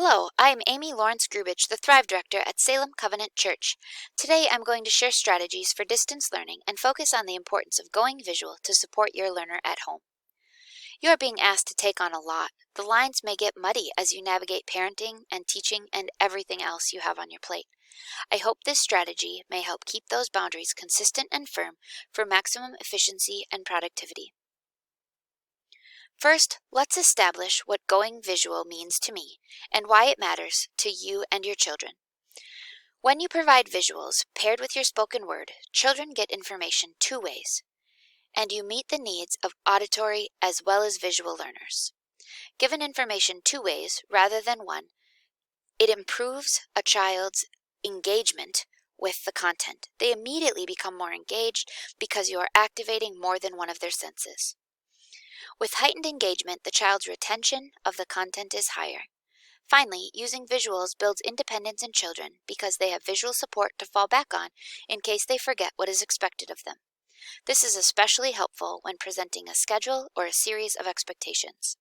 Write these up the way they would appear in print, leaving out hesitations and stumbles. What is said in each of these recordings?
Hello, I am Amy Lawrence Grubich, the Thrive Director at Salem Covenant Church. Today I'm going to share strategies for distance learning and focus on the importance of going visual to support your learner at home. You are being asked to take on a lot. The lines may get muddy as you navigate parenting and teaching and everything else you have on your plate. I hope this strategy may help keep those boundaries consistent and firm for maximum efficiency and productivity. First, let's establish what going visual means to me and why it matters to you and your children. When you provide visuals paired with your spoken word, children get information two ways, and you meet the needs of auditory as well as visual learners. Given information two ways rather than one, it improves a child's engagement with the content. They immediately become more engaged because you are activating more than one of their senses. With heightened engagement, the child's retention of the content is higher. Finally, using visuals builds independence in children because they have visual support to fall back on in case they forget what is expected of them. This is especially helpful when presenting a schedule or a series of expectations.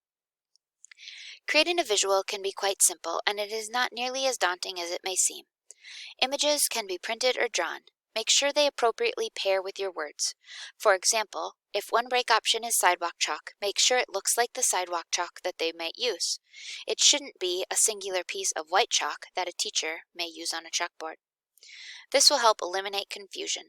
Creating a visual can be quite simple, and it is not nearly as daunting as it may seem. Images can be printed or drawn. Make sure they appropriately pair with your words. For example, if one break option is sidewalk chalk, make sure it looks like the sidewalk chalk that they might use. It shouldn't be a singular piece of white chalk that a teacher may use on a chalkboard. This will help eliminate confusion.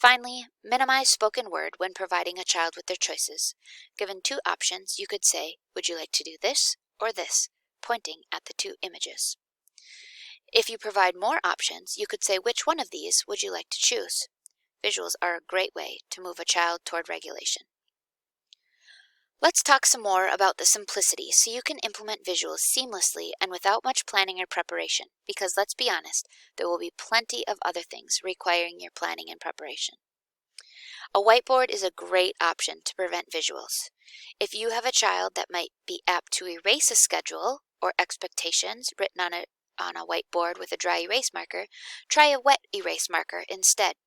Finally, minimize spoken word when providing a child with their choices. Given two options, you could say, "Would you like to do this or this?" pointing at the two images. If you provide more options, you could say, "Which one of these would you like to choose?" Visuals are a great way to move a child toward regulation. Let's talk some more about the simplicity so you can implement visuals seamlessly and without much planning or preparation, because let's be honest, there will be plenty of other things requiring your planning and preparation. A whiteboard is a great option to prevent visuals. If you have a child that might be apt to erase a schedule or expectations written on a whiteboard with a dry erase marker, try a wet erase marker instead.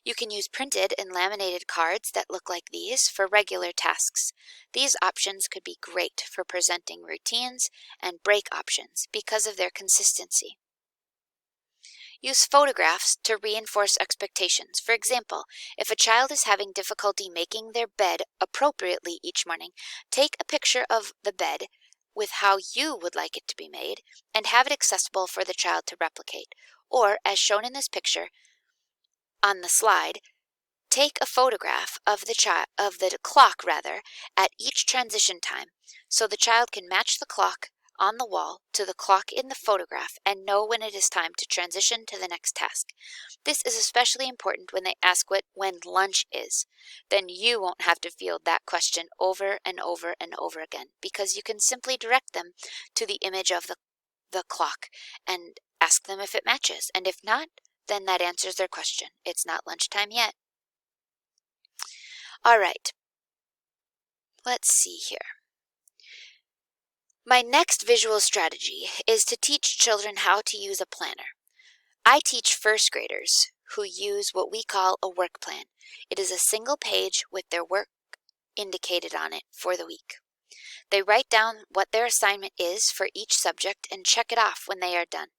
You can use printed and laminated cards that look like these for regular tasks. These options could be great for presenting routines and break options because of their consistency. Use photographs to reinforce expectations. For example, if a child is having difficulty making their bed appropriately each morning, take a picture of the bed with how you would like it to be made and have it accessible for the child to replicate. Or, as shown in this picture on the slide, take a photograph of the clock at each transition time so the child can match the clock on the wall to the clock in the photograph and know when it is time to transition to the next task. This is especially important when they ask when lunch is. Then you won't have to field that question over and over and over again because you can simply direct them to the image of the clock and ask them if it matches. And if not, then that answers their question. It's not lunchtime yet. All right. Let's see here. My next visual strategy is to teach children how to use a planner. I teach first graders who use what we call a work plan. It is a single page with their work indicated on it for the week. They write down what their assignment is for each subject and check it off when they are done.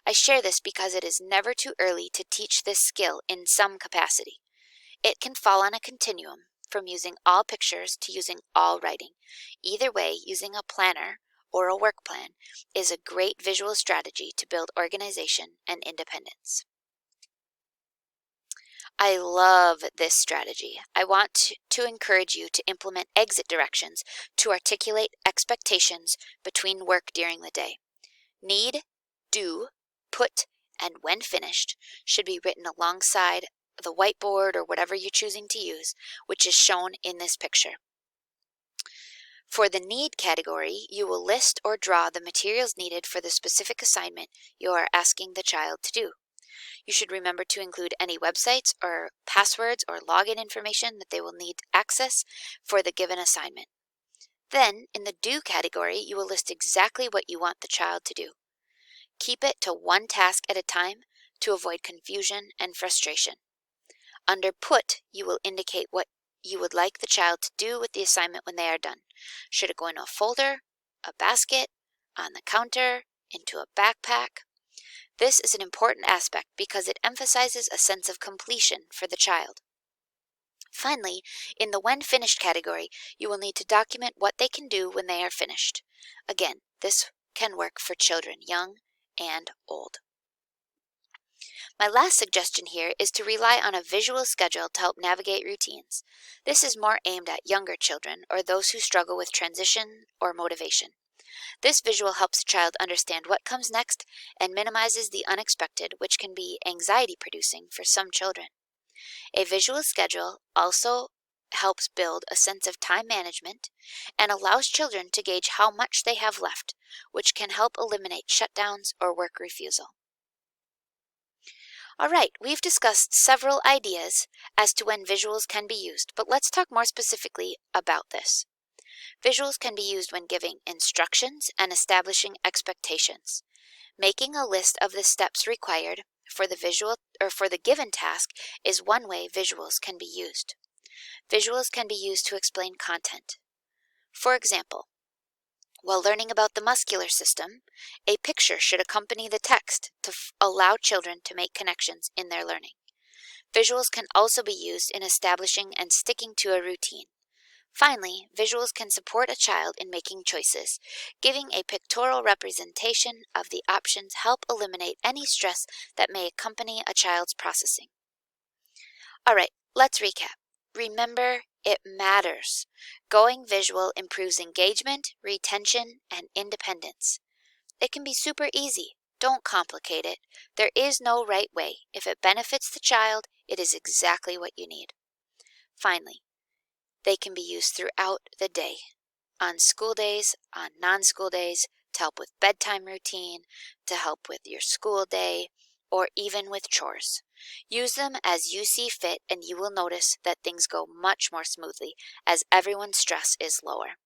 I share this because it is never too early to teach this skill in some capacity. It can fall on a continuum from using all pictures to using all writing. Either way, using a planner or a work plan is a great visual strategy to build organization and independence. I love this strategy. I want to encourage you to implement exit directions to articulate expectations between work during the day. Need, do, put, and when finished should be written alongside the whiteboard or whatever you're choosing to use, which is shown in this picture. For the need category, you will list or draw the materials needed for the specific assignment you are asking the child to do. You should remember to include any websites or passwords or login information that they will need access for the given assignment. Then, in the do category, you will list exactly what you want the child to do. Keep it to one task at a time to avoid confusion and frustration. Under put, you will indicate what you would like the child to do with the assignment when they are done. Should it go in a folder a basket, on the counter, into a backpack. This is an important aspect because it emphasizes a sense of completion for the child. Finally, in the when finished category, you will need to document what they can do when they are finished. Again, this can work for children young and old. My last suggestion here is to rely on a visual schedule to help navigate routines. This is more aimed at younger children or those who struggle with transition or motivation. This visual helps a child understand what comes next and minimizes the unexpected, which can be anxiety-producing for some children. A visual schedule also helps build a sense of time management and allows children to gauge how much they have left, which can help eliminate shutdowns or work refusal. All right, we've discussed several ideas as to when visuals can be used, but let's talk more specifically about this. Visuals can be used when giving instructions and establishing expectations. Making a list of the steps required for the given task is one way visuals can be used. Visuals can be used to explain content. For example, while learning about the muscular system, a picture should accompany the text to allow children to make connections in their learning. Visuals can also be used in establishing and sticking to a routine. Finally, visuals can support a child in making choices. Giving a pictorial representation of the options help eliminate any stress that may accompany a child's processing. All right, let's recap. Remember, it matters. Going visual improves engagement, retention, and independence. It can be super easy. Don't complicate it. There is no right way. If it benefits the child, it is exactly what you need. Finally, they can be used throughout the day, on school days, on non-school days, to help with bedtime routine, to help with your school day, or even with chores. Use them as you see fit, and you will notice that things go much more smoothly as everyone's stress is lower.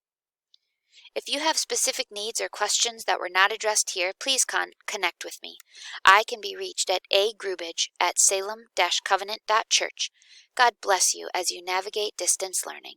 If you have specific needs or questions that were not addressed here, please connect with me. I can be reached at agrubage@salem-covenant.church. God bless you as you navigate distance learning.